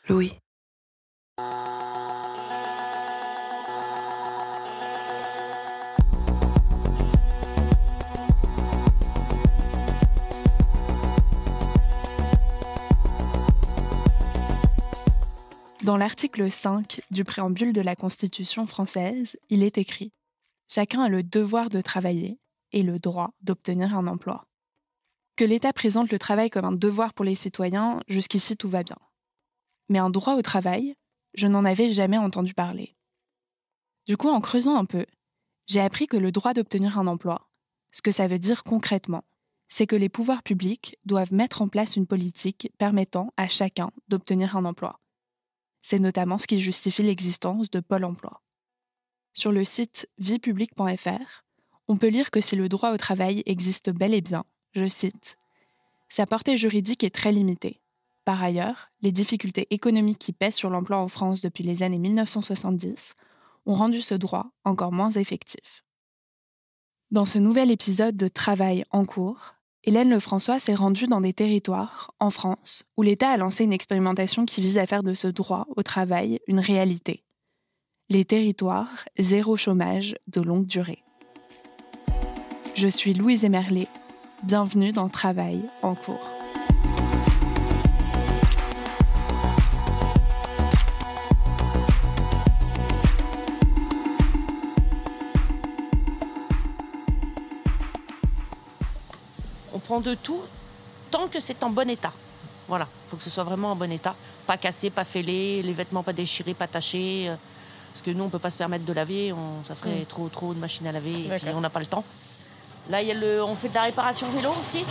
Louis. Dans l'article 5 du préambule de la Constitution française, il est écrit « Chacun a le devoir de travailler et le droit d'obtenir un emploi ». Que l'État présente le travail comme un devoir pour les citoyens, jusqu'ici tout va bien. Mais un droit au travail, je n'en avais jamais entendu parler. Du coup, en creusant un peu, j'ai appris que le droit d'obtenir un emploi, ce que ça veut dire concrètement, c'est que les pouvoirs publics doivent mettre en place une politique permettant à chacun d'obtenir un emploi. C'est notamment ce qui justifie l'existence de Pôle emploi. Sur le site viepublique.fr, on peut lire que si le droit au travail existe bel et bien, je cite, « Sa portée juridique est très limitée. Par ailleurs, les difficultés économiques qui pèsent sur l'emploi en France depuis les années 1970 ont rendu ce droit encore moins effectif. » Dans ce nouvel épisode de Travail en cours, Hélène Lefrançois s'est rendue dans des territoires, en France, où l'État a lancé une expérimentation qui vise à faire de ce droit au travail une réalité. Les territoires zéro chômage de longue durée. Je suis Louise Emerlé. Bienvenue dans Travail en cours. On prend de tout tant que c'est en bon état. Voilà, il faut que ce soit vraiment en bon état. Pas cassé, pas fêlé, les vêtements pas déchirés, pas tachés. Parce que nous, on ne peut pas se permettre de laver, ça ferait trop de machines à laver et puis on n'a pas le temps. Là, on fait de la réparation vélo aussi.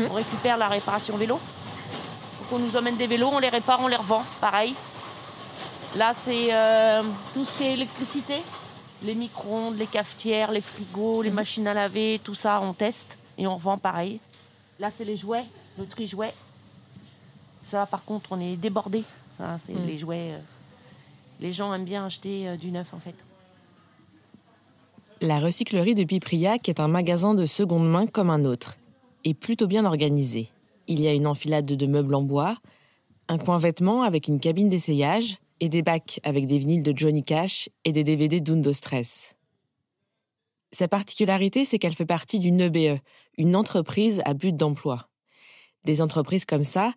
On récupère la réparation vélo. Donc on nous emmène des vélos, on les répare, on les revend, pareil. Là, c'est tout ce qui est électricité. Les micro-ondes, les cafetières, les frigos, les machines à laver, tout ça, on teste et on revend pareil. Là, c'est les jouets, le tri-jouets. Ça, par contre, on est débordés. Ça, c'est les jouets. Les gens aiment bien acheter du neuf, en fait. La recyclerie de Pipriac est un magasin de seconde main comme un autre, et plutôt bien organisé. Il y a une enfilade de meubles en bois, un coin vêtements avec une cabine d'essayage, et des bacs avec des vinyles de Johnny Cash et des DVD d'Undo Stress. Sa particularité, c'est qu'elle fait partie d'une EBE, une entreprise à but d'emploi. Des entreprises comme ça,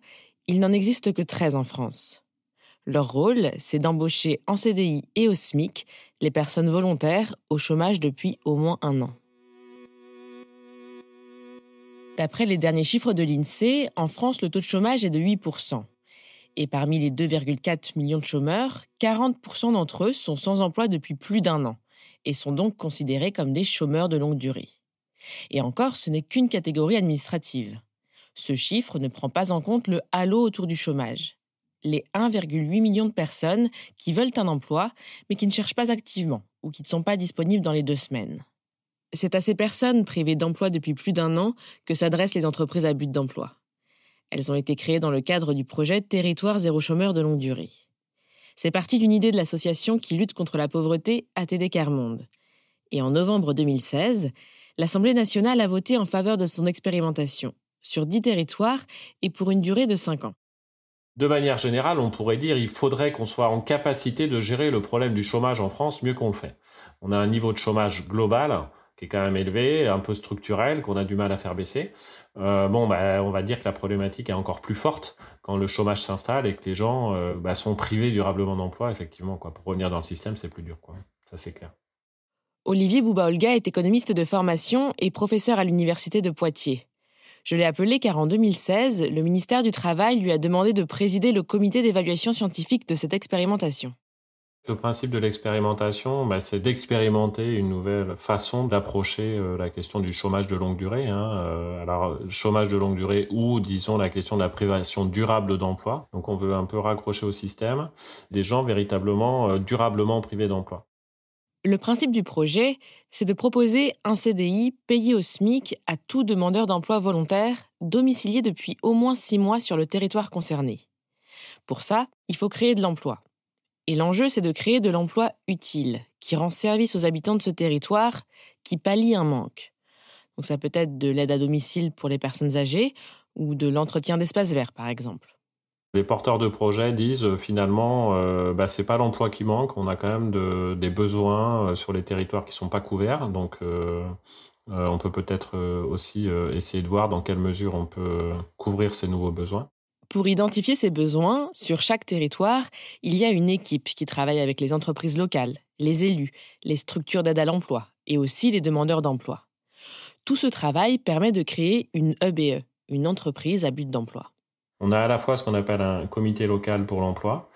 il n'en existe que 13 en France. Leur rôle, c'est d'embaucher en CDI et au SMIC les personnes volontaires au chômage depuis au moins 1 an. D'après les derniers chiffres de l'INSEE, en France, le taux de chômage est de 8%. Et parmi les 2,4 millions de chômeurs, 40% d'entre eux sont sans emploi depuis plus d'1 an et sont donc considérés comme des chômeurs de longue durée. Et encore, ce n'est qu'une catégorie administrative. Ce chiffre ne prend pas en compte le halo autour du chômage. Les 1,8 million de personnes qui veulent un emploi, mais qui ne cherchent pas activement ou qui ne sont pas disponibles dans les 2 semaines. C'est à ces personnes privées d'emploi depuis plus d'1 an que s'adressent les entreprises à but d'emploi. Elles ont été créées dans le cadre du projet Territoire zéro chômeur de longue durée. C'est parti d'une idée de l'association qui lutte contre la pauvreté ATD Quart Monde. Et en novembre 2016, l'Assemblée nationale a voté en faveur de son expérimentation, sur 10 territoires et pour une durée de 5 ans. De manière générale, on pourrait dire qu'il faudrait qu'on soit en capacité de gérer le problème du chômage en France mieux qu'on le fait. On a un niveau de chômage global qui est quand même élevé, un peu structurel, qu'on a du mal à faire baisser. On va dire que la problématique est encore plus forte quand le chômage s'installe et que les gens sont privés durablement d'emploi, effectivement. Pour revenir dans le système, c'est plus dur, Ça, c'est clair. Olivier Bouba-Olga est économiste de formation et professeur à l'université de Poitiers. Je l'ai appelé car en 2016, le ministère du Travail lui a demandé de présider le comité d'évaluation scientifique de cette expérimentation. Le principe de l'expérimentation, c'est d'expérimenter une nouvelle façon d'approcher la question du chômage de longue durée. Alors, chômage de longue durée ou, disons, la question de la privation durable d'emploi. Donc, on veut un peu raccrocher au système des gens véritablement durablement privés d'emploi. Le principe du projet, c'est de proposer un CDI payé au SMIC à tout demandeur d'emploi volontaire domicilié depuis au moins 6 mois sur le territoire concerné. Pour ça, il faut créer de l'emploi. Et l'enjeu, c'est de créer de l'emploi utile, qui rend service aux habitants de ce territoire, qui pallie un manque. Donc ça peut être de l'aide à domicile pour les personnes âgées ou de l'entretien d'espaces verts, par exemple. Les porteurs de projets disent finalement, c'est pas l'emploi qui manque, on a quand même des besoins sur les territoires qui sont pas couverts. Donc, on peut peut-être aussi essayer de voir dans quelle mesure on peut couvrir ces nouveaux besoins. Pour identifier ces besoins, sur chaque territoire, il y a une équipe qui travaille avec les entreprises locales, les élus, les structures d'aide à l'emploi et aussi les demandeurs d'emploi. Tout ce travail permet de créer une EBE, une entreprise à but d'emploi. On a à la fois ce qu'on appelle un comité local pour l'emploi,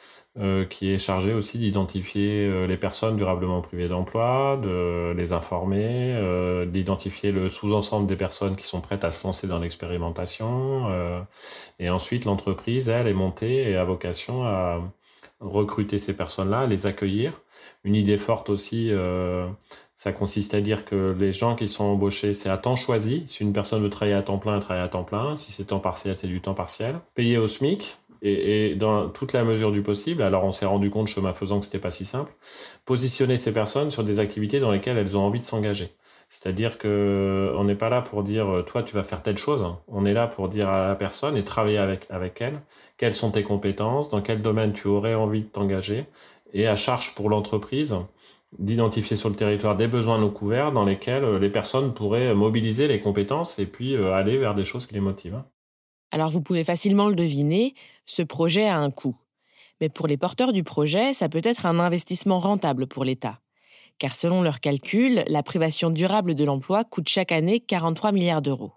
qui est chargé aussi d'identifier les personnes durablement privées d'emploi, de les informer, d'identifier le sous-ensemble des personnes qui sont prêtes à se lancer dans l'expérimentation. Et ensuite, l'entreprise, elle, est montée et a vocation à recruter ces personnes-là, à les accueillir. Une idée forte aussi, ça consiste à dire que les gens qui sont embauchés, c'est à temps choisi. Si une personne veut travailler à temps plein, elle travaille à temps plein. Si c'est temps partiel, c'est du temps partiel. Payé au SMIC et dans toute la mesure du possible. Alors, on s'est rendu compte, chemin faisant, que c'était pas si simple. Positionner ces personnes sur des activités dans lesquelles elles ont envie de s'engager. C'est-à-dire qu'on n'est pas là pour dire « toi, tu vas faire telle chose ». On est là pour dire à la personne et travailler avec elle quelles sont tes compétences, dans quel domaine tu aurais envie de t'engager, et à charge pour l'entreprise d'identifier sur le territoire des besoins non couverts dans lesquels les personnes pourraient mobiliser les compétences et puis aller vers des choses qui les motivent. Alors vous pouvez facilement le deviner, ce projet a un coût. Mais pour les porteurs du projet, ça peut être un investissement rentable pour l'État. Car selon leurs calculs, la privation durable de l'emploi coûte chaque année 43 milliards d'euros.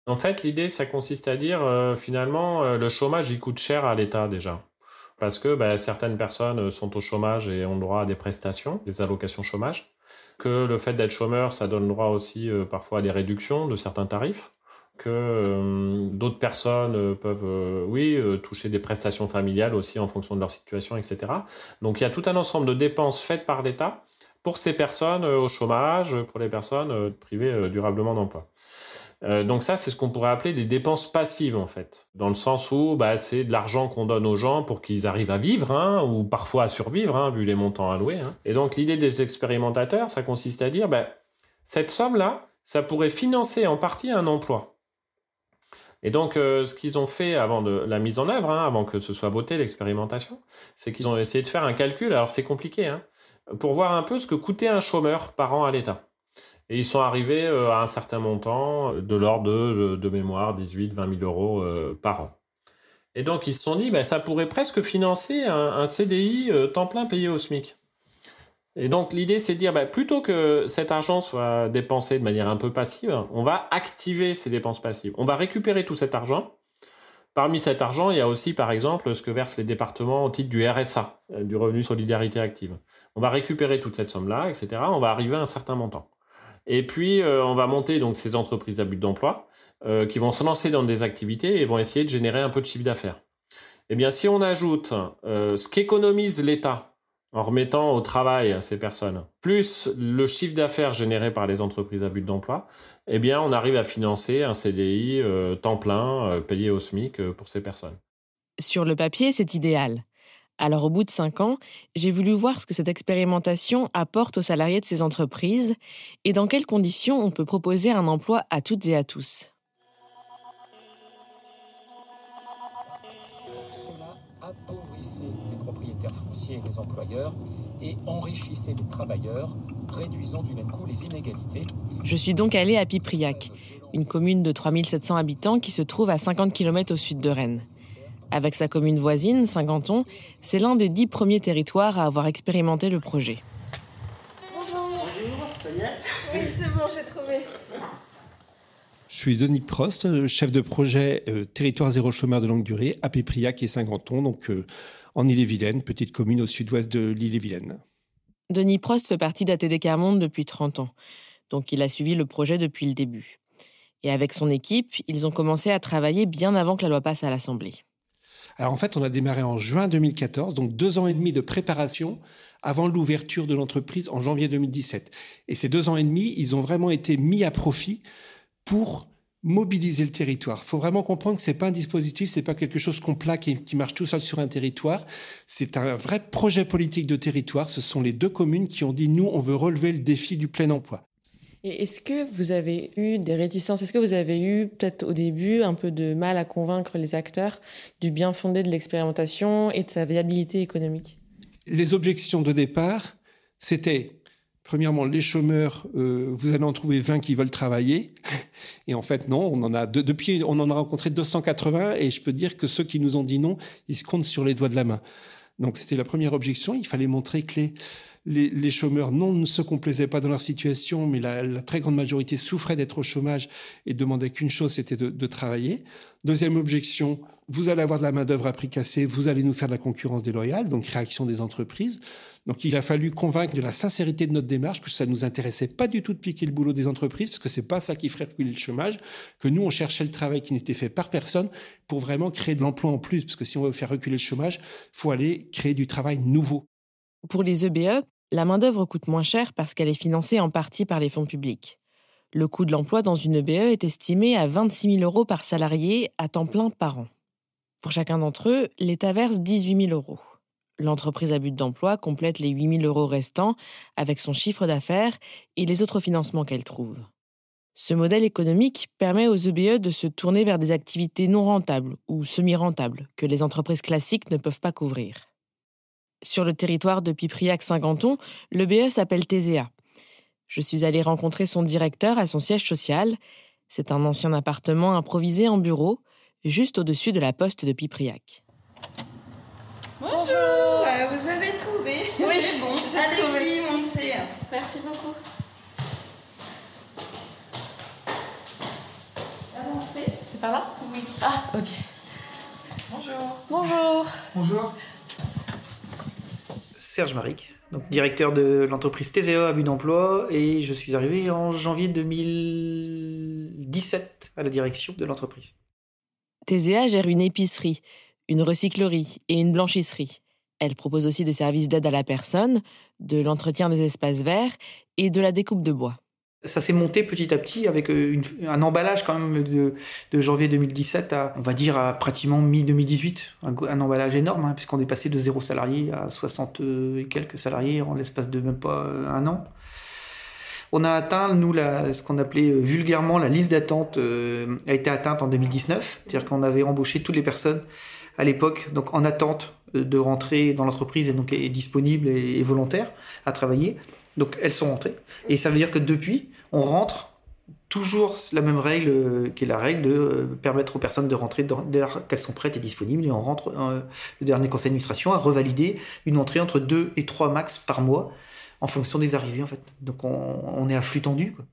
En fait, l'idée, ça consiste à dire, finalement, le chômage, il coûte cher à l'État déjà. Parce que certaines personnes sont au chômage et ont droit à des prestations, des allocations chômage. Que le fait d'être chômeur, ça donne droit aussi parfois à des réductions de certains tarifs. Que d'autres personnes peuvent, toucher des prestations familiales aussi en fonction de leur situation, etc. Donc il y a tout un ensemble de dépenses faites par l'État pour ces personnes au chômage, pour les personnes privées durablement d'emploi. Donc ça, c'est ce qu'on pourrait appeler des dépenses passives, en fait. Dans le sens où c'est de l'argent qu'on donne aux gens pour qu'ils arrivent à vivre, ou parfois à survivre, vu les montants alloués. Et donc l'idée des expérimentateurs, ça consiste à dire, cette somme-là, ça pourrait financer en partie un emploi. Et donc, ce qu'ils ont fait avant de la mise en œuvre, avant que ce soit voté l'expérimentation, c'est qu'ils ont essayé de faire un calcul, alors c'est compliqué, pour voir un peu ce que coûtait un chômeur par an à l'État. Et ils sont arrivés à un certain montant de l'ordre de mémoire, 18 000 – 20 000 euros par an. Et donc, ils se sont dit, ça pourrait presque financer un CDI temps plein payé au SMIC. Et donc, l'idée, c'est de dire, plutôt que cet argent soit dépensé de manière un peu passive, on va activer ces dépenses passives. On va récupérer tout cet argent. Parmi cet argent, il y a aussi, par exemple, ce que versent les départements au titre du RSA, du revenu solidarité active. On va récupérer toute cette somme-là, etc. On va arriver à un certain montant. Et puis, on va monter donc ces entreprises à but d'emploi qui vont se lancer dans des activités et vont essayer de générer un peu de chiffre d'affaires. Eh bien, si on ajoute ce qu'économise l'État en remettant au travail ces personnes, plus le chiffre d'affaires généré par les entreprises à but d'emploi, eh bien, on arrive à financer un CDI temps plein payé au SMIC pour ces personnes. Sur le papier, c'est idéal. Alors, au bout de 5 ans, j'ai voulu voir ce que cette expérimentation apporte aux salariés de ces entreprises et dans quelles conditions on peut proposer un emploi à toutes et à tous. Cela appauvrissait les propriétaires fonciers et les employeurs et enrichissait les travailleurs, réduisant du même coup les inégalités. Je suis donc allée à Pipriac, une commune de 3700 habitants qui se trouve à 50 km au sud de Rennes. Avec sa commune voisine, Saint-Quentin, c'est l'un des 10 premiers territoires à avoir expérimenté le projet. Bonjour, ça y est ? Oui, c'est bon, j'ai trouvé. Je suis Denis Prost, chef de projet Territoire zéro chômeur de longue durée à Pipriac et Saint-Quentin, donc en Ille-et-Vilaine, petite commune au sud-ouest de l'Ille-et-Vilaine. Denis Prost fait partie d'ATD Quart Monde depuis 30 ans, donc il a suivi le projet depuis le début. Et avec son équipe, ils ont commencé à travailler bien avant que la loi passe à l'Assemblée. Alors en fait, on a démarré en juin 2014, donc 2 ans et demi de préparation avant l'ouverture de l'entreprise en janvier 2017. Et ces 2 ans et demi, ils ont vraiment été mis à profit pour mobiliser le territoire. Il faut vraiment comprendre que ce n'est pas un dispositif, ce n'est pas quelque chose qu'on plaque et qui marche tout seul sur un territoire. C'est un vrai projet politique de territoire. Ce sont les 2 communes qui ont dit « nous, on veut relever le défi du plein emploi ». Et est-ce que vous avez eu des réticences? Est-ce que vous avez eu peut-être au début un peu de mal à convaincre les acteurs du bien fondé de l'expérimentation et de sa viabilité économique? Les objections de départ, c'était, premièrement, les chômeurs, vous allez en trouver 20 qui veulent travailler. Et en fait, non, depuis, on en a rencontré 280 et je peux dire que ceux qui nous ont dit non, ils se comptent sur les doigts de la main. Donc, c'était la première objection. Il fallait montrer que les chômeurs ne se complaisaient pas dans leur situation, mais la très grande majorité souffrait d'être au chômage et demandait qu'une chose, c'était de travailler. Deuxième objection, vous allez avoir de la main-d'œuvre à prix cassé, vous allez nous faire de la concurrence déloyale, donc réaction des entreprises. Donc il a fallu convaincre de la sincérité de notre démarche, que ça ne nous intéressait pas du tout de piquer le boulot des entreprises, parce que c'est pas ça qui ferait reculer le chômage, que nous on cherchait le travail qui n'était fait par personne pour vraiment créer de l'emploi en plus, parce que si on veut faire reculer le chômage, il faut aller créer du travail nouveau. Pour les EBE, la main-d'œuvre coûte moins cher parce qu'elle est financée en partie par les fonds publics. Le coût de l'emploi dans une EBE est estimé à 26 000 € par salarié à temps plein par an. Pour chacun d'entre eux, l'État verse 18 000 €. L'entreprise à but d'emploi complète les 8 000 € restants avec son chiffre d'affaires et les autres financements qu'elle trouve. Ce modèle économique permet aux EBE de se tourner vers des activités non rentables ou semi-rentables que les entreprises classiques ne peuvent pas couvrir. Sur le territoire de Pipriac-Saint-Quenton, l'EBE s'appelle TESEA. Je suis allée rencontrer son directeur à son siège social. C'est un ancien appartement improvisé en bureau, juste au-dessus de la poste de Pipriac. Bonjour. Vous avez trouvé? Oui, c'est bon. Allez-y, montez. Merci beaucoup. Avancez. C'est par là? Oui. Ah, ok. Bonjour. Bonjour. Bonjour. Serge Maric, donc directeur de l'entreprise TESEA à but d'emploi, et je suis arrivé en janvier 2017 à la direction de l'entreprise. TESEA gère une épicerie, une recyclerie et une blanchisserie. Elle propose aussi des services d'aide à la personne, de l'entretien des espaces verts et de la découpe de bois. Ça s'est monté petit à petit avec un emballage quand même de janvier 2017 à, on va dire, à pratiquement mi-2018. Un emballage énorme, puisqu'on est passé de 0 salariés à 60 et quelques salariés en l'espace de même pas un an. On a atteint, nous, ce qu'on appelait vulgairement la liste d'attente a été atteinte en 2019. C'est-à-dire qu'on avait embauché toutes les personnes à l'époque, donc en attente de rentrer dans l'entreprise et donc est disponibles et volontaires à travailler. Donc elles sont rentrées. Et ça veut dire que depuis, on rentre toujours la même règle, qui est la règle de permettre aux personnes de rentrer dès qu'elles sont prêtes et disponibles. Et on rentre, le dernier conseil d'administration a revalidé une entrée entre 2 et 3 max par mois en fonction des arrivées, en fait. Donc on est à flux tendu, quoi.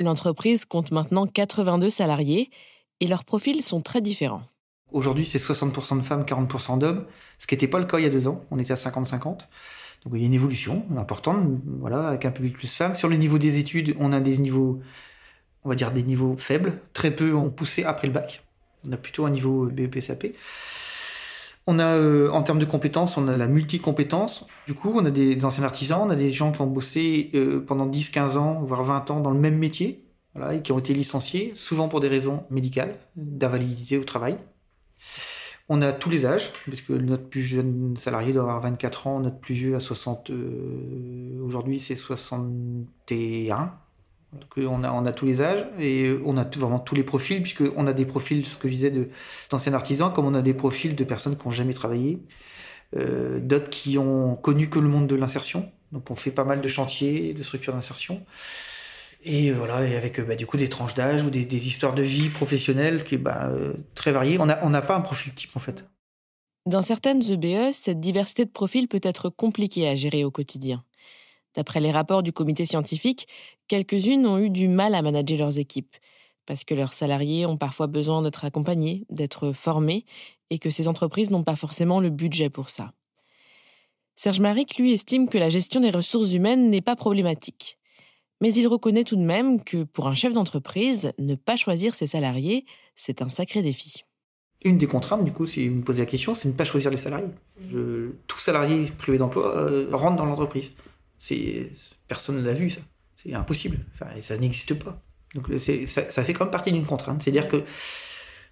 L'entreprise compte maintenant 82 salariés et leurs profils sont très différents. Aujourd'hui, c'est 60% de femmes, 40% d'hommes, ce qui n'était pas le cas il y a 2 ans. On était à 50-50. Donc il y a une évolution importante, voilà, avec un public plus femmes. Sur le niveau des études, on a des niveaux, on va dire des niveaux faibles. Très peu ont poussé après le bac. On a plutôt un niveau BEP-CAP. On a, en termes de compétences, on a la multi-compétence. Du coup, on a des anciens artisans, on a des gens qui ont bossé pendant 10-15 ans, voire 20 ans dans le même métier, voilà, et qui ont été licenciés, souvent pour des raisons médicales, d'invalidité au travail. On a tous les âges, puisque notre plus jeune salarié doit avoir 24 ans, notre plus vieux a 60... aujourd'hui, c'est 61. Donc, on a tous les âges et on a vraiment tous les profils, puisqu'on a des profils, ce que je disais, d'anciens artisans, comme on a des profils de personnes qui n'ont jamais travaillé, d'autres qui ont connu que le monde de l'insertion. Donc on fait pas mal de chantiers, de structures d'insertion. Et voilà, et avec du coup des tranches d'âge ou des histoires de vie professionnelles qui très variées. On n'a pas un profil type en fait. Dans certaines EBE, cette diversité de profils peut être compliquée à gérer au quotidien. D'après les rapports du comité scientifique, quelques-unes ont eu du mal à manager leurs équipes, parce que leurs salariés ont parfois besoin d'être accompagnés, d'être formés, et que ces entreprises n'ont pas forcément le budget pour ça. Serge Maric, lui, estime que la gestion des ressources humaines n'est pas problématique. Mais il reconnaît tout de même que pour un chef d'entreprise, ne pas choisir ses salariés, c'est un sacré défi. Une des contraintes, du coup, si vous me posez la question, c'est de ne pas choisir les salariés. Tout salarié privé d'emploi rentre dans l'entreprise. Personne ne l'a vu, ça. C'est impossible. Enfin, ça n'existe pas. Donc ça fait quand même partie d'une contrainte. C'est-à-dire que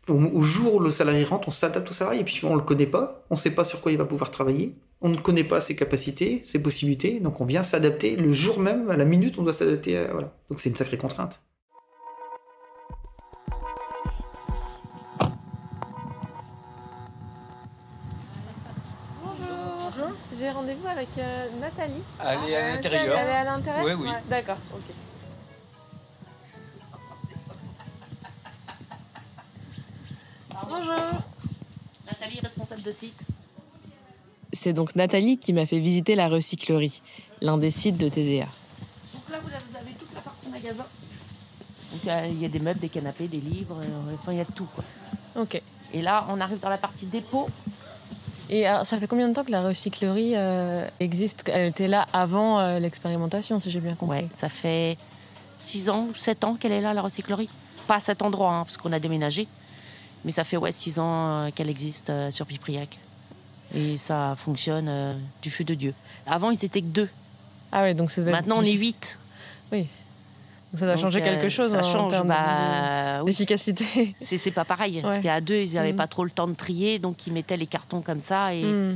au jour où le salarié rentre, on s'adapte au salarié. Et puis on ne le connaît pas, on ne sait pas sur quoi il va pouvoir travailler. On ne connaît pas ses capacités, ses possibilités, donc on vient s'adapter. Le jour même, à la minute, on doit s'adapter. Voilà. Donc c'est une sacrée contrainte. Bonjour. J'ai rendez-vous avec Nathalie. Elle est à l'intérieur. Elle est à l'intérieur ? Oui, oui. Ouais, d'accord, ok. Bonjour. Nathalie, responsable de site. C'est donc Nathalie qui m'a fait visiter la recyclerie, l'un des sites de TSEA. Donc là, vous avez toute la partie magasin. Donc il y a des meubles, des canapés, des livres, enfin il y a de tout, quoi. Ok. Et là, on arrive dans la partie dépôt. Et alors, ça fait combien de temps que la recyclerie existe ? Elle était là avant l'expérimentation, si j'ai bien compris. Ouais, ça fait 6 ans ou 7 ans qu'elle est là, la recyclerie. Pas à cet endroit, hein, parce qu'on a déménagé. Mais ça fait 6 ans qu'elle existe sur Pipriac. Et ça fonctionne du feu de Dieu. Avant, ils étaient que 2. Ah ouais, donc c'est Maintenant, on est 8. Oui. Donc ça doit changer quelque chose ça change, en termes oui. d'efficacité. C'est pas pareil. Parce qu'à 2, ils n'avaient pas trop le temps de trier, donc ils mettaient les cartons comme ça. Et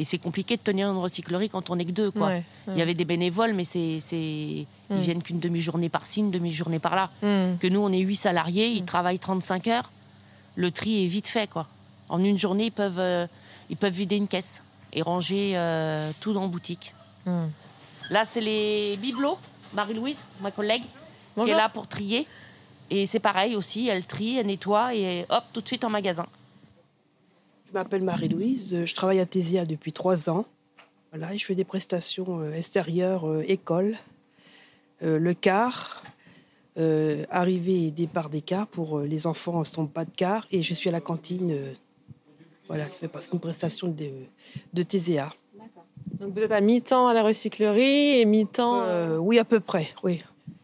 c'est compliqué de tenir une recyclerie quand on n'est que 2, quoi. Il y avait des bénévoles, mais ils viennent qu'une demi-journée par-ci, une demi-journée par-là. Que nous, on est 8 salariés, ils travaillent 35 heures. Le tri est vite fait, quoi. En une journée, ils peuvent vider une caisse et ranger tout dans la boutique. Là, c'est les bibelots. Marie-Louise, ma collègue, qui est là pour trier. Et c'est pareil aussi, elle trie, elle nettoie et hop, tout de suite en magasin. Je m'appelle Marie-Louise, je travaille à TSEA depuis 3 ans. Voilà, et je fais des prestations extérieures, école, le car, arrivée et départ des cars pour les enfants, ne sont pas de car. Et je suis à la cantine. Voilà, c'est une prestation de TSEA. Donc vous êtes à mi-temps à la recyclerie et mi-temps... Oui, à peu près, oui.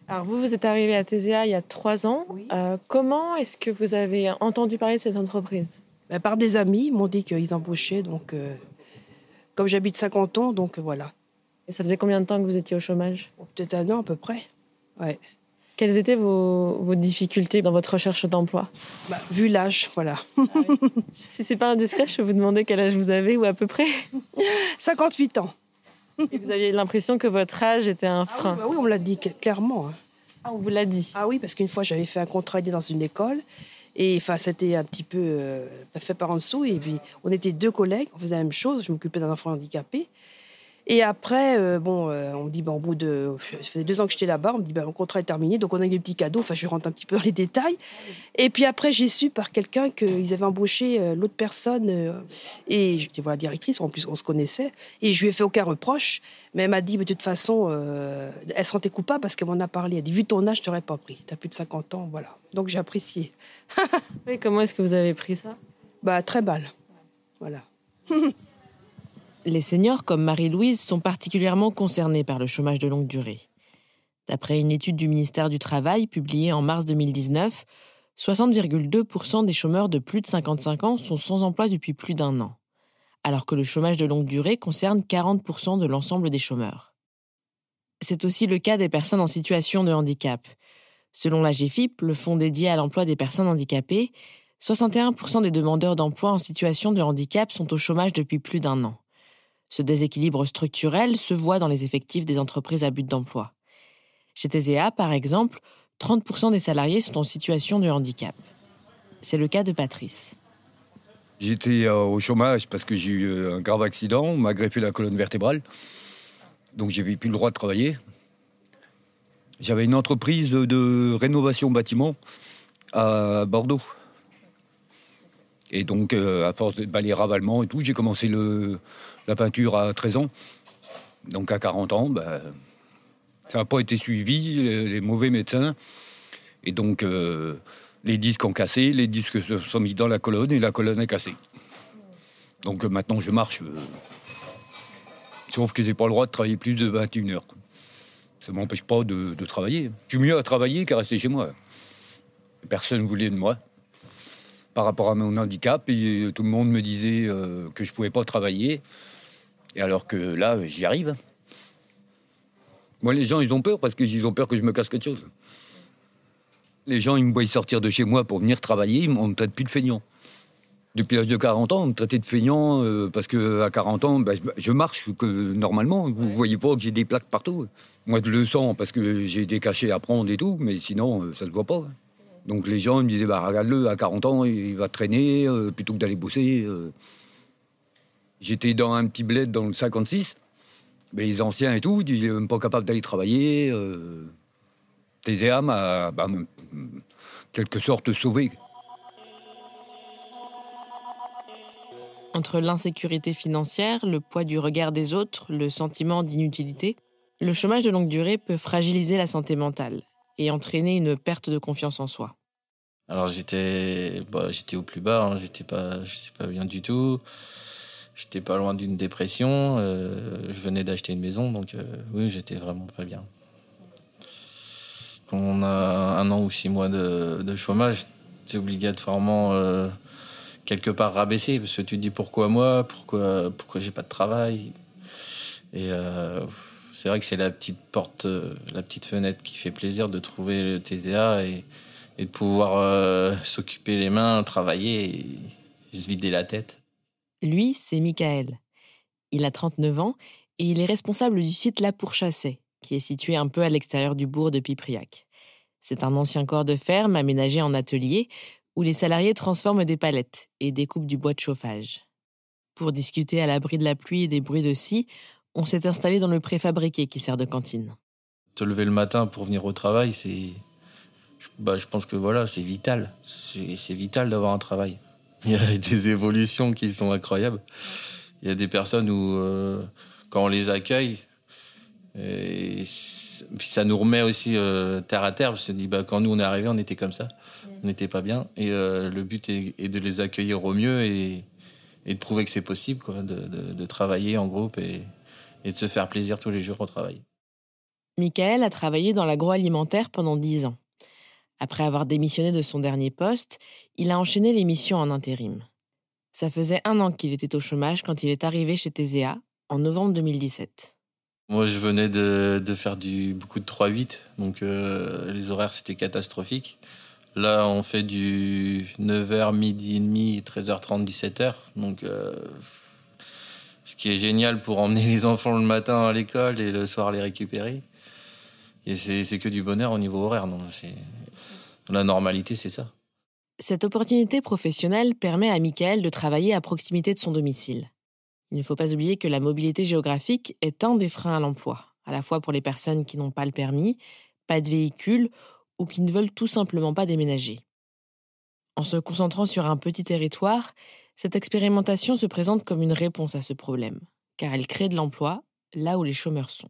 Alors vous êtes arrivé à TSEA il y a 3 ans. Oui. Comment est-ce que vous avez entendu parler de cette entreprise ? Par des amis, ils m'ont dit qu'ils embauchaient. Donc, comme j'habite 50 ans, donc voilà. Et ça faisait combien de temps que vous étiez au chômage ? Peut-être 1 an à peu près, ouais. Quelles étaient vos difficultés dans votre recherche d'emploi ? Vu l'âge, voilà. Ah oui. Si c'est pas indiscret, je peux vous demander quel âge vous avez ou à peu près ? 58 ans. Et vous aviez l'impression que votre âge était un frein ? Oui, on me l'a dit clairement. Ah, on vous l'a dit ? Ah oui, parce qu'une fois, j'avais fait un contrat aidé dans une école. Et c'était un petit peu fait par en dessous. Et puis, on était 2 collègues, on faisait la même chose. Je m'occupais d'un enfant handicapé. Et après, on me dit, au bout de... Ça faisait 2 ans que j'étais là-bas, on me dit, mon contrat est terminé, donc on a eu des petits cadeaux. Enfin, je rentre un petit peu dans les détails. Et puis après, j'ai su par quelqu'un qu'ils avaient embauché l'autre personne. Et j'étais la directrice, en plus, on se connaissait. Et je lui ai fait aucun reproche. Mais elle m'a dit, de toute façon, elle se sentait coupable parce qu'elle m'en a parlé. Elle a dit, vu ton âge, je t'aurais pas pris. Tu as plus de 50 ans, voilà. Donc j'ai apprécié. Oui, comment est-ce que vous avez pris ça ? Très mal. Voilà. Les seniors comme Marie-Louise sont particulièrement concernés par le chômage de longue durée. D'après une étude du ministère du Travail publiée en mars 2019, 60,2% des chômeurs de plus de 55 ans sont sans emploi depuis plus d'1 an, alors que le chômage de longue durée concerne 40% de l'ensemble des chômeurs. C'est aussi le cas des personnes en situation de handicap. Selon la GFIP, le fonds dédié à l'emploi des personnes handicapées, 61% des demandeurs d'emploi en situation de handicap sont au chômage depuis plus d'1 an. Ce déséquilibre structurel se voit dans les effectifs des entreprises à but d'emploi. Chez TSEA, par exemple, 30% des salariés sont en situation de handicap. C'est le cas de Patrice. J'étais au chômage parce que j'ai eu un grave accident, on m'a greffé la colonne vertébrale, donc j'avais plus le droit de travailler. J'avais une entreprise de rénovation bâtiment à Bordeaux. Et donc, à force de balais ravalement et tout, j'ai commencé la peinture à 13 ans. Donc, à 40 ans, ça n'a pas été suivi, les mauvais médecins. Et donc, les disques ont cassé, les disques se sont mis dans la colonne et la colonne est cassée. Donc, maintenant, je marche. Sauf que je n'ai pas le droit de travailler plus de 21 heures. Ça ne m'empêche pas de travailler. Je suis mieux à travailler qu'à rester chez moi. Personne ne voulait de moi. Par rapport à mon handicap, et tout le monde me disait que je ne pouvais pas travailler. Et alors que là, j'y arrive. Moi, les gens, ils ont peur parce qu'ils ont peur que je me casse quelque chose. Les gens, ils me voient sortir de chez moi pour venir travailler, ils m'ont peut-être plus de feignant. Depuis l'âge de 40 ans, on me traitait de feignant parce qu'à 40 ans, je marche normalement. Vous voyez pas que j'ai des plaques partout. Moi, je le sens parce que j'ai des cachets à prendre et tout, mais sinon, ça se voit pas. Donc les gens me disaient, regarde-le, à 40 ans, il va traîner plutôt que d'aller bosser. J'étais dans un petit bled dans le 56. Mais les anciens et tout, ils n'étaient même pas capables d'aller travailler. TSEA m'a, quelque sorte, sauvé. Entre l'insécurité financière, le poids du regard des autres, le sentiment d'inutilité, le chômage de longue durée peut fragiliser la santé mentale et entraîner une perte de confiance en soi. Alors j'étais au plus bas, hein, j'étais pas bien du tout. J'étais pas loin d'une dépression. Je venais d'acheter une maison, donc oui, j'étais vraiment pas bien. Quand on a 1 an ou 6 mois de chômage, c'est obligatoirement quelque part rabaissé, parce que tu te dis pourquoi moi, pourquoi j'ai pas de travail. Et c'est vrai que c'est la petite porte, la petite fenêtre qui fait plaisir de trouver le TSEA et de pouvoir s'occuper les mains, travailler et se vider la tête. Lui, c'est Michael. Il a 39 ans et il est responsable du site La Pourchassée, qui est situé un peu à l'extérieur du bourg de Pipriac. C'est un ancien corps de ferme aménagé en atelier où les salariés transforment des palettes et découpent du bois de chauffage. Pour discuter à l'abri de la pluie et des bruits de scie, on s'est installé dans le préfabriqué qui sert de cantine. Te lever le matin pour venir au travail, je pense que voilà, c'est vital. C'est vital d'avoir un travail. Il y a des évolutions qui sont incroyables. Il y a des personnes où, quand on les accueille, et puis ça nous remet aussi terre à terre. Parce qu'on se dit, quand nous on est arrivés, on était comme ça. On n'était pas bien. Et le but est de les accueillir au mieux et de prouver que c'est possible, quoi, de travailler en groupe et de se faire plaisir tous les jours au travail. Michael a travaillé dans l'agroalimentaire pendant 10 ans. Après avoir démissionné de son dernier poste, il a enchaîné les missions en intérim. Ça faisait 1 an qu'il était au chômage quand il est arrivé chez TSEA, en novembre 2017. Moi, je venais de faire beaucoup de 3-8, donc les horaires, c'était catastrophique. Là, on fait du 9h, midi et demi, 13h30, 17h. Donc, ce qui est génial pour emmener les enfants le matin à l'école et le soir les récupérer. Et c'est que du bonheur au niveau horaire. Non, la normalité, c'est ça. Cette opportunité professionnelle permet à Michael de travailler à proximité de son domicile. Il ne faut pas oublier que la mobilité géographique est un des freins à l'emploi, à la fois pour les personnes qui n'ont pas le permis, pas de véhicule ou qui ne veulent tout simplement pas déménager. En se concentrant sur un petit territoire, cette expérimentation se présente comme une réponse à ce problème, car elle crée de l'emploi là où les chômeurs sont.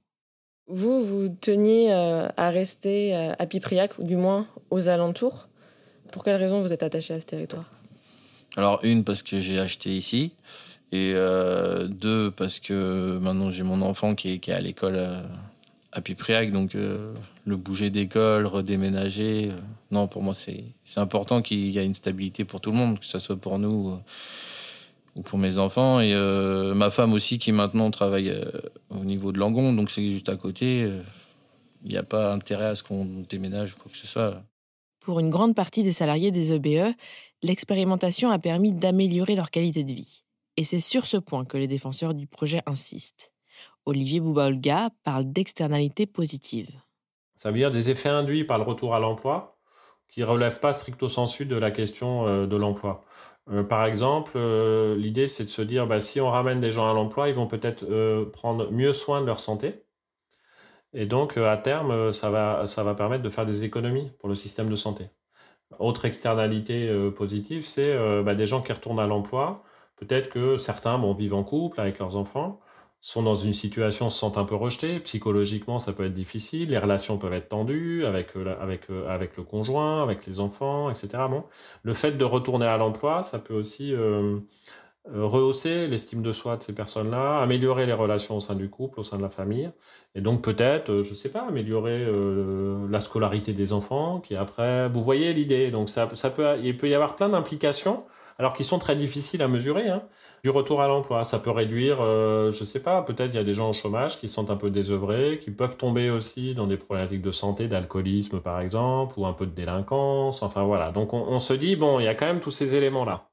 Vous teniez à rester à Pipriac, ou du moins aux alentours. Pour quelle raison vous êtes attaché à ce territoire ? Alors, 1, parce que j'ai acheté ici. Et 2, parce que maintenant j'ai mon enfant qui est à l'école à Pipriac. Donc, le bouger d'école, redéménager. Non, pour moi, c'est important qu'il y ait une stabilité pour tout le monde, que ce soit pour nous ou pour mes enfants. Et ma femme aussi, qui maintenant travaille au niveau de Langon, donc c'est juste à côté. Il n'y a pas intérêt à ce qu'on déménage ou quoi que ce soit. Pour une grande partie des salariés des EBE, l'expérimentation a permis d'améliorer leur qualité de vie. Et c'est sur ce point que les défenseurs du projet insistent. Olivier Bouba-Olga parle d'externalités positives. Ça veut dire des effets induits par le retour à l'emploi qui ne relèvent pas stricto sensu de la question de l'emploi. Par exemple, l'idée, c'est de se dire, si on ramène des gens à l'emploi, ils vont peut-être prendre mieux soin de leur santé. Et donc, à terme, ça va permettre de faire des économies pour le système de santé. Autre externalité positive, c'est des gens qui retournent à l'emploi. Peut-être que certains vivent en couple avec leurs enfants, sont dans une situation, se sentent un peu rejetés. Psychologiquement, ça peut être difficile. Les relations peuvent être tendues avec le conjoint, avec les enfants, etc. Bon. Le fait de retourner à l'emploi, ça peut aussi rehausser l'estime de soi de ces personnes-là, améliorer les relations au sein du couple, au sein de la famille. Et donc peut-être, améliorer la scolarité des enfants, qui après... Vous voyez l'idée. Donc il peut y avoir plein d'implications, alors qui sont très difficiles à mesurer, du retour à l'emploi. Ça peut réduire, peut-être il y a des gens au chômage qui se sentent un peu désœuvrés, qui peuvent tomber aussi dans des problématiques de santé, d'alcoolisme par exemple, ou un peu de délinquance, enfin voilà. Donc on se dit, il y a quand même tous ces éléments-là.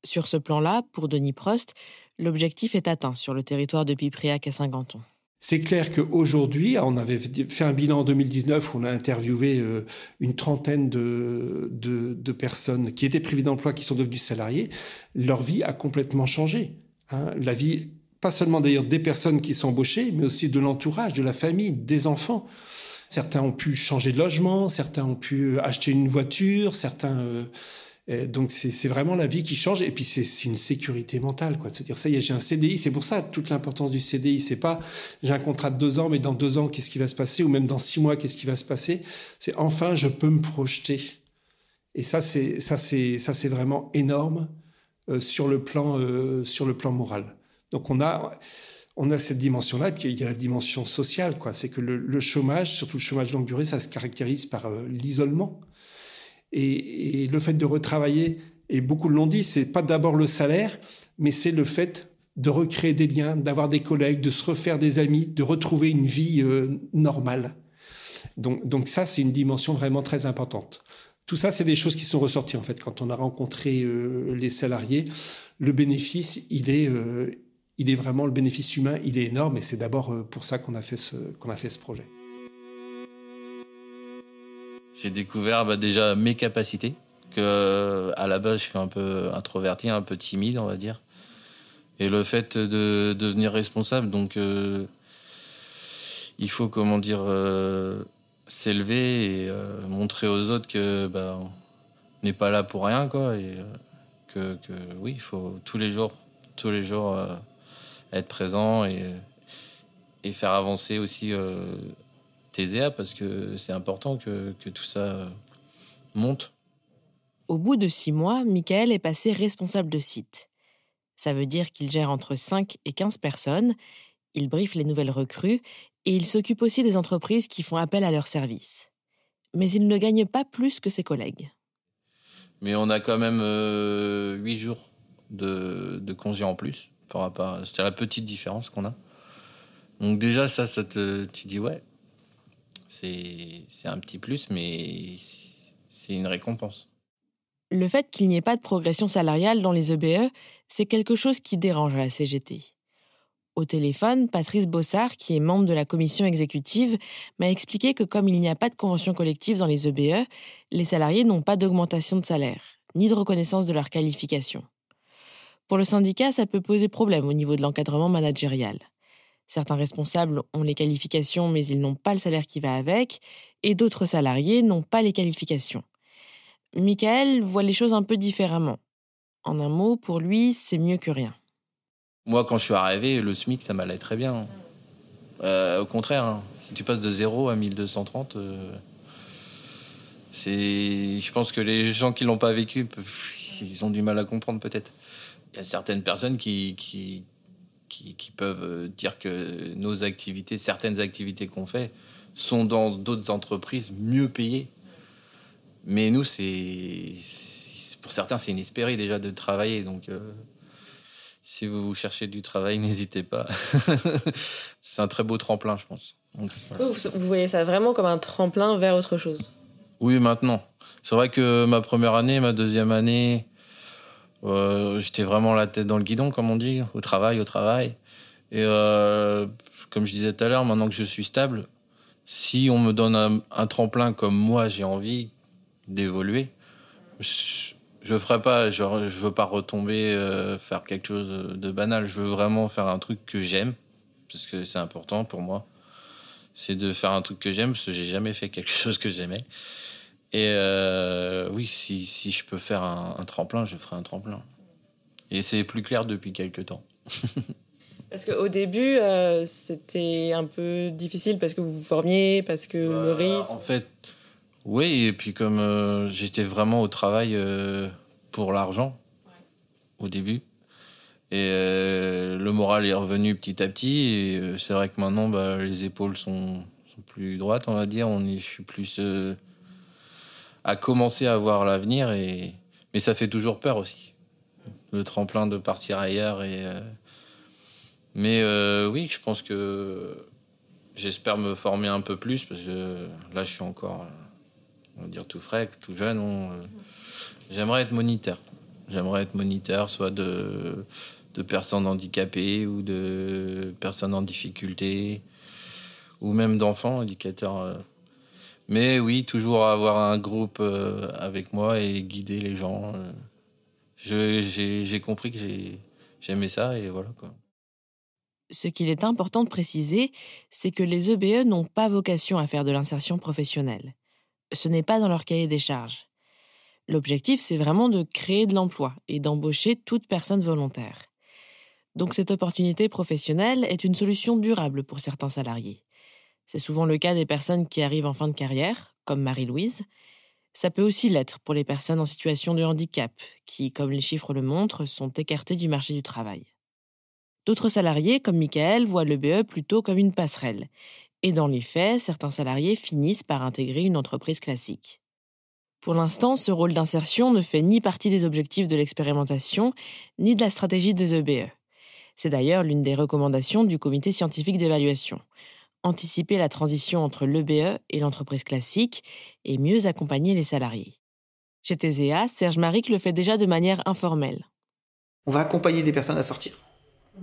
Sur ce plan-là, pour Denis Prost, l'objectif est atteint sur le territoire de Pipriac à Saint-Quentin. C'est clair qu'aujourd'hui, on avait fait un bilan en 2019 où on a interviewé une trentaine de personnes qui étaient privées d'emploi, qui sont devenues salariées. Leur vie a complètement changé. La vie, pas seulement d'ailleurs des personnes qui sont embauchées, mais aussi de l'entourage, de la famille, des enfants. Certains ont pu changer de logement, certains ont pu acheter une voiture, donc c'est vraiment la vie qui change. Et puis c'est une sécurité mentale, quoi, de se dire ça y est, j'ai un CDI. C'est pour ça toute l'importance du CDI. C'est pas j'ai un contrat de 2 ans, mais dans 2 ans qu'est-ce qui va se passer, ou même dans 6 mois qu'est-ce qui va se passer. C'est enfin je peux me projeter. Et ça c'est vraiment énorme sur le plan moral. Donc on a cette dimension-là, et puis il y a la dimension sociale, quoi. C'est que le chômage, surtout le chômage longue durée, ça se caractérise par l'isolement. Et le fait de retravailler, et beaucoup l'ont dit, c'est pas d'abord le salaire, mais c'est le fait de recréer des liens, d'avoir des collègues, de se refaire des amis, de retrouver une vie normale. Donc ça, c'est une dimension vraiment très importante. Tout ça, c'est des choses qui sont ressorties, en fait, quand on a rencontré les salariés. Le bénéfice, il est vraiment, le bénéfice humain, il est énorme, et c'est d'abord pour ça qu'on a fait ce projet. J'ai découvert déjà mes capacités, que à la base je suis un peu introverti, un peu timide, on va dire. Et le fait de devenir responsable, donc il faut s'élever et montrer aux autres que on n'est pas là pour rien, quoi, et que oui, il faut tous les jours être présent et faire avancer aussi TESEA, parce que c'est important que tout ça monte. Au bout de 6 mois, Michael est passé responsable de site. Ça veut dire qu'il gère entre 5 et 15 personnes, il briefe les nouvelles recrues et il s'occupe aussi des entreprises qui font appel à leurs services. Mais il ne gagne pas plus que ses collègues. Mais on a quand même 8 jours de congés en plus. C'est la petite différence qu'on a. Donc déjà, tu dis ouais, c'est un petit plus, mais c'est une récompense. Le fait qu'il n'y ait pas de progression salariale dans les EBE, c'est quelque chose qui dérange à la CGT. Au téléphone, Patrice Bossard, qui est membre de la commission exécutive, m'a expliqué que comme il n'y a pas de convention collective dans les EBE, les salariés n'ont pas d'augmentation de salaire, ni de reconnaissance de leur qualification. Pour le syndicat, ça peut poser problème au niveau de l'encadrement managérial. Certains responsables ont les qualifications, mais ils n'ont pas le salaire qui va avec, et d'autres salariés n'ont pas les qualifications. Michael voit les choses un peu différemment. En un mot, pour lui, c'est mieux que rien. Moi, quand je suis arrivé, le SMIC, ça m'allait très bien. Au contraire, si tu passes de 0 à 1230, je pense que les gens qui l'ont pas vécu, ils ont du mal à comprendre peut-être. Il y a certaines personnes qui peuvent dire que nos activités, certaines activités qu'on fait, sont dans d'autres entreprises mieux payées. Mais nous, pour certains, c'est inespéré déjà de travailler. Donc, si vous cherchez du travail, n'hésitez pas. C'est un très beau tremplin, je pense. Donc, voilà. Vous voyez ça vraiment comme un tremplin vers autre chose? Oui, maintenant. C'est vrai que ma première année, ma deuxième année, j'étais vraiment la tête dans le guidon, comme on dit, au travail. Et comme je disais tout à l'heure, maintenant que je suis stable, si on me donne un tremplin comme moi, j'ai envie d'évoluer, je ferai pas, genre, je veux pas retomber, faire quelque chose de banal. Je veux vraiment faire un truc que j'aime, parce que c'est important pour moi. C'est de faire un truc que j'aime, parce que j'ai jamais fait quelque chose que j'aimais. Et oui, si je peux faire un tremplin, je ferai un tremplin. Et c'est plus clair depuis quelques temps. Parce qu'au début, c'était un peu difficile parce que vous vous formiez, parce que le rythme... En fait, oui, et puis comme j'étais vraiment au travail pour l'argent, au début, et le moral est revenu petit à petit, et c'est vrai que maintenant, les épaules sont plus droites, on va dire. Je suis plus à commencer à voir l'avenir, mais ça fait toujours peur aussi, le tremplin de partir ailleurs. Mais oui, je pense que j'espère me former un peu plus, parce que là, je suis encore, on va dire, tout frais, tout jeune. J'aimerais être moniteur. J'aimerais être moniteur, soit de personnes handicapées ou de personnes en difficulté, ou même d'enfants éducateurs. Mais oui, toujours avoir un groupe avec moi et guider les gens. J'ai compris que j'aimais ça et voilà quoi. Ce qu'il est important de préciser, c'est que les EBE n'ont pas vocation à faire de l'insertion professionnelle. Ce n'est pas dans leur cahier des charges. L'objectif, c'est vraiment de créer de l'emploi et d'embaucher toute personne volontaire. Donc cette opportunité professionnelle est une solution durable pour certains salariés. C'est souvent le cas des personnes qui arrivent en fin de carrière, comme Marie-Louise. Ça peut aussi l'être pour les personnes en situation de handicap, qui, comme les chiffres le montrent, sont écartées du marché du travail. D'autres salariés, comme Michael, voient l'EBE plutôt comme une passerelle. Et dans les faits, certains salariés finissent par intégrer une entreprise classique. Pour l'instant, ce rôle d'insertion ne fait ni partie des objectifs de l'expérimentation, ni de la stratégie des EBE. C'est d'ailleurs l'une des recommandations du comité scientifique d'évaluation. Anticiper la transition entre l'EBE et l'entreprise classique et mieux accompagner les salariés. Chez TESEA, Serge Maric le fait déjà de manière informelle. On va accompagner des personnes à sortir,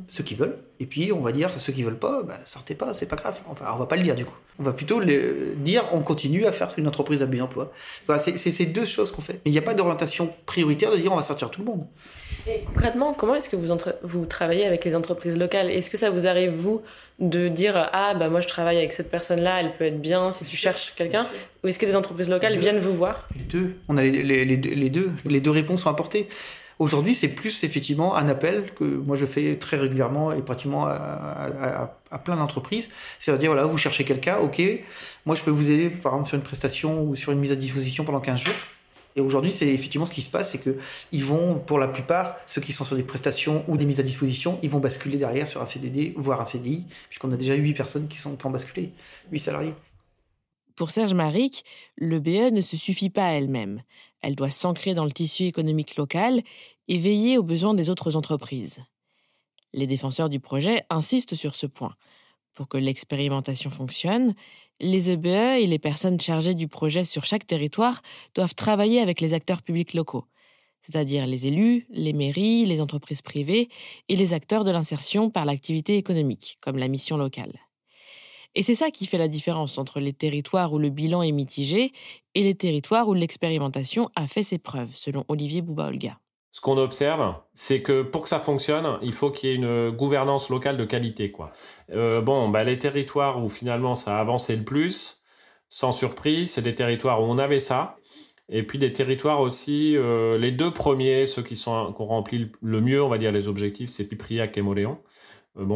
ceux qui veulent, et puis on va dire ceux qui veulent pas, sortez pas, c'est pas grave. Enfin, on va pas le dire du coup. On va plutôt dire on continue à faire une entreprise à but d'emploi. Voilà, c'est ces deux choses qu'on fait. Mais il n'y a pas d'orientation prioritaire de dire on va sortir tout le monde. Et concrètement, comment est-ce que vous travaillez avec les entreprises locales ? Est-ce que ça vous arrive, vous, de dire moi je travaille avec cette personne-là, elle peut être bien si tu cherches quelqu'un ? Ou est-ce que des entreprises locales viennent vous voir ? Les deux. On a les deux. Les deux réponses sont apportées. Aujourd'hui, c'est plus effectivement un appel que moi je fais très régulièrement et pratiquement à plein d'entreprises. C'est-à-dire, voilà, vous cherchez quelqu'un, ok, moi je peux vous aider par exemple sur une prestation ou sur une mise à disposition pendant 15 jours. Et aujourd'hui, c'est effectivement ce qui se passe, c'est qu'ils vont, pour la plupart, ceux qui sont sur des prestations ou des mises à disposition, ils vont basculer derrière sur un CDD, voire un CDI, puisqu'on a déjà 8 personnes qui ont basculé, 8 salariés. Pour Serge Maric, l'EBE ne se suffit pas à elle-même. Elle doit s'ancrer dans le tissu économique local et veiller aux besoins des autres entreprises. Les défenseurs du projet insistent sur ce point. Pour que l'expérimentation fonctionne, les EBE et les personnes chargées du projet sur chaque territoire doivent travailler avec les acteurs publics locaux, c'est-à-dire les élus, les mairies, les entreprises privées et les acteurs de l'insertion par l'activité économique, comme la mission locale. Et c'est ça qui fait la différence entre les territoires où le bilan est mitigé et les territoires où l'expérimentation a fait ses preuves, selon Olivier Bouba-Olga. Ce qu'on observe, c'est que pour que ça fonctionne, il faut qu'il y ait une gouvernance locale de qualité, quoi. Les territoires où finalement ça a avancé le plus, sans surprise, c'est des territoires où on avait ça. Et puis des territoires aussi, les deux premiers, ceux qui ont rempli le mieux, on va dire, les objectifs, c'est Pipriac et Mauléon.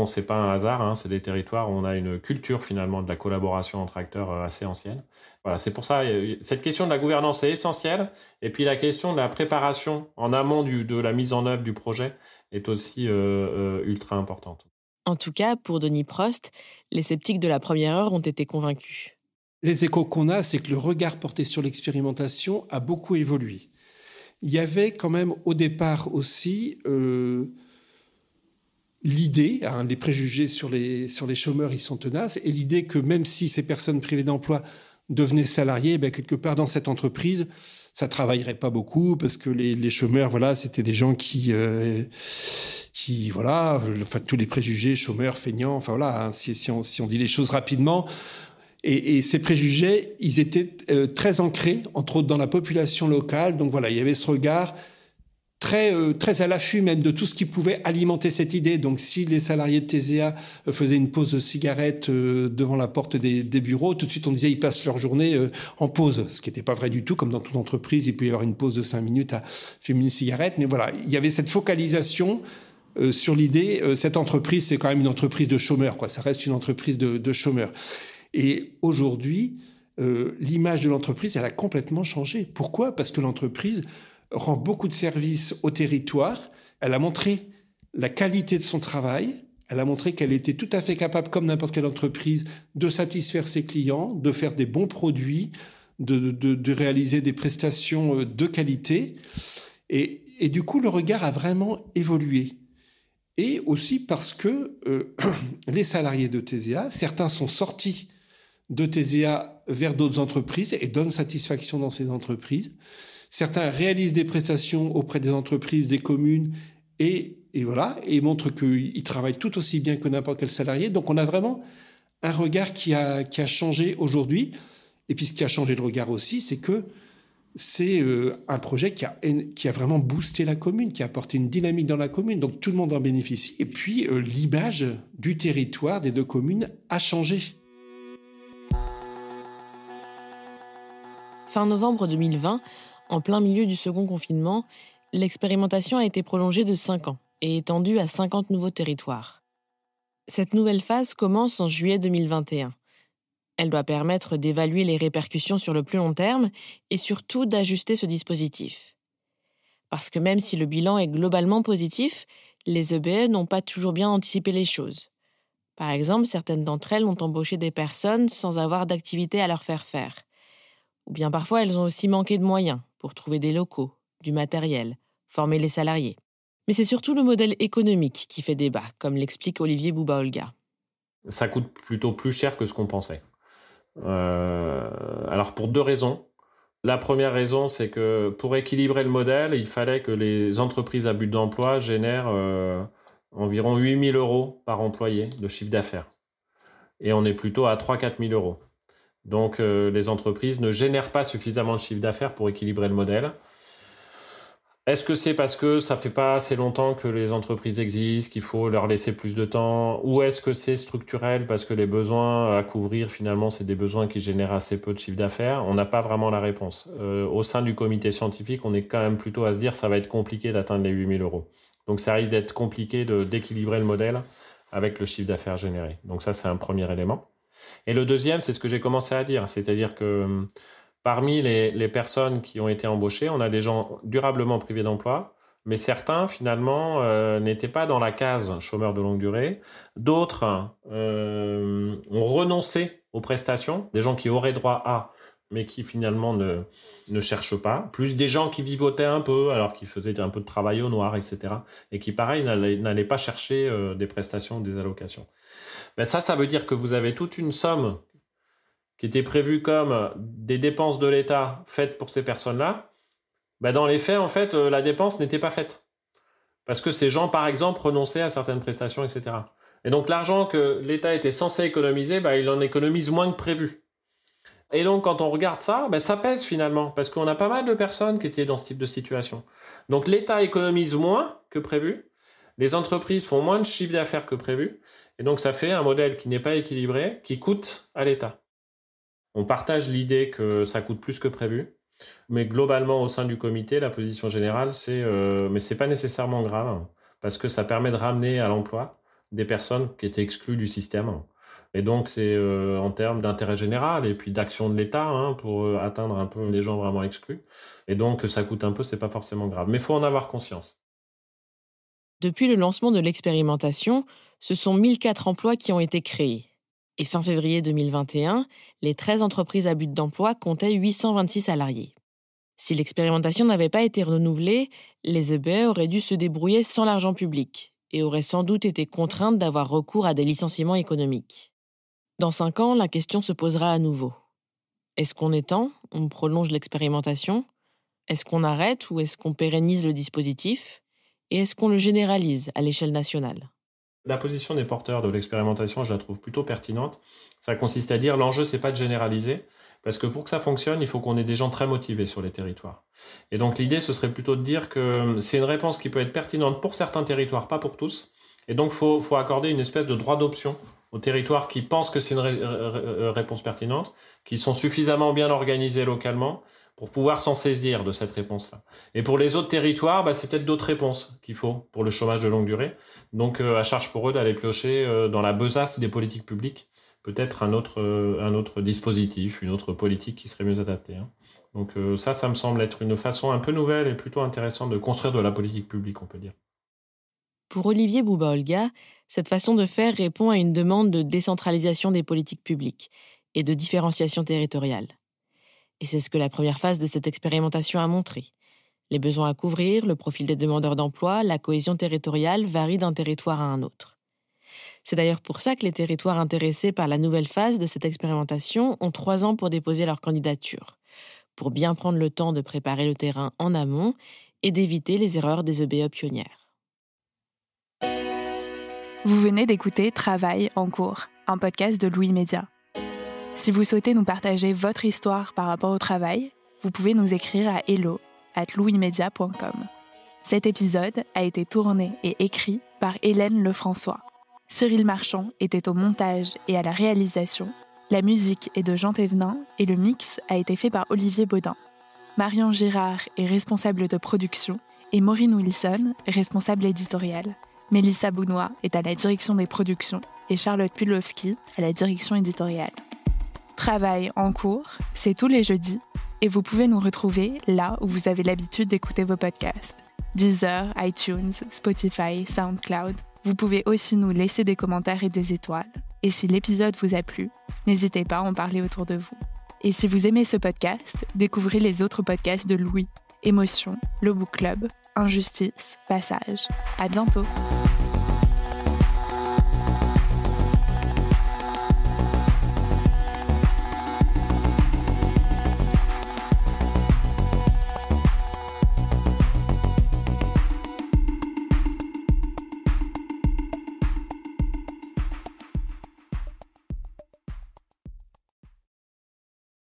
C'est pas un hasard, hein, c'est des territoires où on a une culture finalement de la collaboration entre acteurs assez ancienne. Voilà, c'est pour ça, cette question de la gouvernance est essentielle. Et puis la question de la préparation en amont de la mise en œuvre du projet est aussi ultra importante. En tout cas, pour Denis Prost, les sceptiques de la première heure ont été convaincus. Les échos qu'on a, c'est que le regard porté sur l'expérimentation a beaucoup évolué. Il y avait quand même au départ aussi l'idée, les préjugés sur les chômeurs, ils sont tenaces, et l'idée que même si ces personnes privées d'emploi devenaient salariés, quelque part dans cette entreprise, ça ne travaillerait pas beaucoup, parce que les chômeurs, voilà, c'était des gens qui tous les préjugés, chômeurs, feignants, si on dit les choses rapidement. Et ces préjugés, ils étaient très ancrés, entre autres dans la population locale. Donc voilà, il y avait ce regard très à l'affût même de tout ce qui pouvait alimenter cette idée. Donc si les salariés de TESEA faisaient une pause de cigarette devant la porte des bureaux, tout de suite on disait ils passent leur journée en pause, ce qui n'était pas vrai du tout. Comme dans toute entreprise, il peut y avoir une pause de 5 minutes à fumer une cigarette. Mais voilà, il y avait cette focalisation sur l'idée, cette entreprise, c'est quand même une entreprise de chômeurs, quoi. Ça reste une entreprise de chômeurs. Et aujourd'hui, l'image de l'entreprise, elle a complètement changé. Pourquoi ? Parce que l'entreprise rend beaucoup de services au territoire. Elle a montré la qualité de son travail. Elle a montré qu'elle était tout à fait capable, comme n'importe quelle entreprise, de satisfaire ses clients, de faire des bons produits, de réaliser des prestations de qualité. Et du coup, le regard a vraiment évolué. Et aussi parce que les salariés de TESEA, certains sont sortis de TESEA vers d'autres entreprises et donnent satisfaction dans ces entreprises. Certains réalisent des prestations auprès des entreprises, des communes, et voilà, et montrent qu'ils travaillent tout aussi bien que n'importe quel salarié. Donc on a vraiment un regard qui a changé aujourd'hui. Et puis ce qui a changé le regard aussi, c'est que c'est un projet qui a vraiment boosté la commune, qui a apporté une dynamique dans la commune. Donc tout le monde en bénéficie. Et puis l'image du territoire des deux communes a changé. Fin novembre 2020, en plein milieu du second confinement, l'expérimentation a été prolongée de 5 ans et étendue à 50 nouveaux territoires. Cette nouvelle phase commence en juillet 2021. Elle doit permettre d'évaluer les répercussions sur le plus long terme et surtout d'ajuster ce dispositif. Parce que même si le bilan est globalement positif, les EBE n'ont pas toujours bien anticipé les choses. Par exemple, certaines d'entre elles ont embauché des personnes sans avoir d'activité à leur faire faire. Ou bien parfois, elles ont aussi manqué de moyens pour trouver des locaux, du matériel, former les salariés. Mais c'est surtout le modèle économique qui fait débat, comme l'explique Olivier Bouba-Olga. Ça coûte plutôt plus cher que ce qu'on pensait. Alors pour 2 raisons. La première raison, c'est que pour équilibrer le modèle, il fallait que les entreprises à but d'emploi génèrent environ 8 000 € par employé de chiffre d'affaires. Et on est plutôt à 3 000 à 4 000 €. Donc les entreprises ne génèrent pas suffisamment de chiffre d'affaires pour équilibrer le modèle. Est-ce que c'est parce que ça fait pas assez longtemps que les entreprises existent, qu'il faut leur laisser plus de temps? Ou est-ce que c'est structurel parce que les besoins à couvrir, finalement, c'est des besoins qui génèrent assez peu de chiffre d'affaires? On n'a pas vraiment la réponse. Au sein du comité scientifique, on est quand même plutôt à se dire que ça va être compliqué d'atteindre les 8 000 €. Donc ça risque d'être compliqué d'équilibrer le modèle avec le chiffre d'affaires généré. Donc ça, c'est un premier élément. Et le deuxième, c'est ce que j'ai commencé à dire, c'est-à-dire que parmi les personnes qui ont été embauchées, on a des gens durablement privés d'emploi, mais certains, finalement, n'étaient pas dans la case chômeurs de longue durée. D'autres ont renoncé aux prestations, des gens qui auraient droit à, mais qui finalement ne cherchent pas. Plus des gens qui vivotaient un peu, alors qu'ils faisaient un peu de travail au noir, etc. Et qui, pareil, n'allaient pas chercher des prestations, des allocations. Ben ça veut dire que vous avez toute une somme qui était prévue comme des dépenses de l'État faites pour ces personnes-là. Ben dans les faits, en fait, la dépense n'était pas faite. Parce que ces gens, par exemple, renonçaient à certaines prestations, etc. Et donc l'argent que l'État était censé économiser, ben, il en économise moins que prévu. Et donc quand on regarde ça, ben, ça pèse finalement, parce qu'on a pas mal de personnes qui étaient dans ce type de situation. Donc l'État économise moins que prévu, les entreprises font moins de chiffre d'affaires que prévu, et donc ça fait un modèle qui n'est pas équilibré, qui coûte à l'État. On partage l'idée que ça coûte plus que prévu, mais globalement au sein du comité, la position générale, mais c'est pas nécessairement grave, parce que ça permet de ramener à l'emploi des personnes qui étaient exclues du système. Et donc c'est en termes d'intérêt général et puis d'action de l'État pour atteindre un peu les gens vraiment exclus. Et donc ça coûte un peu, c'est pas forcément grave, mais il faut en avoir conscience. Depuis le lancement de l'expérimentation, ce sont 1004 emplois qui ont été créés. Et fin février 2021, les 13 entreprises à but d'emploi comptaient 826 salariés. Si l'expérimentation n'avait pas été renouvelée, les EBE auraient dû se débrouiller sans l'argent public et auraient sans doute été contraintes d'avoir recours à des licenciements économiques. Dans 5 ans, la question se posera à nouveau. Est-ce qu'on étend, on prolonge l'expérimentation? Est-ce qu'on arrête ou est-ce qu'on pérennise le dispositif? Et est-ce qu'on le généralise à l'échelle nationale? La position des porteurs de l'expérimentation, je la trouve plutôt pertinente. Ça consiste à dire l'enjeu, c'est pas de généraliser, parce que pour que ça fonctionne, il faut qu'on ait des gens très motivés sur les territoires. Et donc l'idée, ce serait plutôt de dire que c'est une réponse qui peut être pertinente pour certains territoires, pas pour tous. Et donc faut accorder une espèce de droit d'option aux territoires qui pensent que c'est une réponse pertinente, qui sont suffisamment bien organisés localement pour pouvoir s'en saisir de cette réponse-là. Et pour les autres territoires, c'est peut-être d'autres réponses qu'il faut pour le chômage de longue durée. Donc à charge pour eux d'aller piocher dans la besace des politiques publiques, peut-être un autre dispositif, une autre politique qui serait mieux adaptée. Donc ça me semble être une façon un peu nouvelle et plutôt intéressante de construire de la politique publique, on peut dire. Pour Olivier Bouba-Olga, cette façon de faire répond à une demande de décentralisation des politiques publiques et de différenciation territoriale. Et c'est ce que la première phase de cette expérimentation a montré. Les besoins à couvrir, le profil des demandeurs d'emploi, la cohésion territoriale varient d'un territoire à un autre. C'est d'ailleurs pour ça que les territoires intéressés par la nouvelle phase de cette expérimentation ont 3 ans pour déposer leur candidature, pour bien prendre le temps de préparer le terrain en amont et d'éviter les erreurs des EBE pionnières. Vous venez d'écouter Travail en cours, un podcast de Louis Média. Si vous souhaitez nous partager votre histoire par rapport au travail, vous pouvez nous écrire à hello@louismedia.com. Cet épisode a été tourné et écrit par Hélène Lefrançois. Cyril Marchand était au montage et à la réalisation. La musique est de Jean Thévenin et le mix a été fait par Olivier Baudin. Marion Girard est responsable de production et Maureen Wilson, responsable éditoriale. Mélissa Bounois est à la direction des productions et Charlotte Pudlowski à la direction éditoriale. Travail en cours, c'est tous les jeudis et vous pouvez nous retrouver là où vous avez l'habitude d'écouter vos podcasts. Deezer, iTunes, Spotify, SoundCloud. Vous pouvez aussi nous laisser des commentaires et des étoiles. Et si l'épisode vous a plu, n'hésitez pas à en parler autour de vous. Et si vous aimez ce podcast, découvrez les autres podcasts de Louis, Émotion, le Book Club, Injustice, Passage. À bientôt!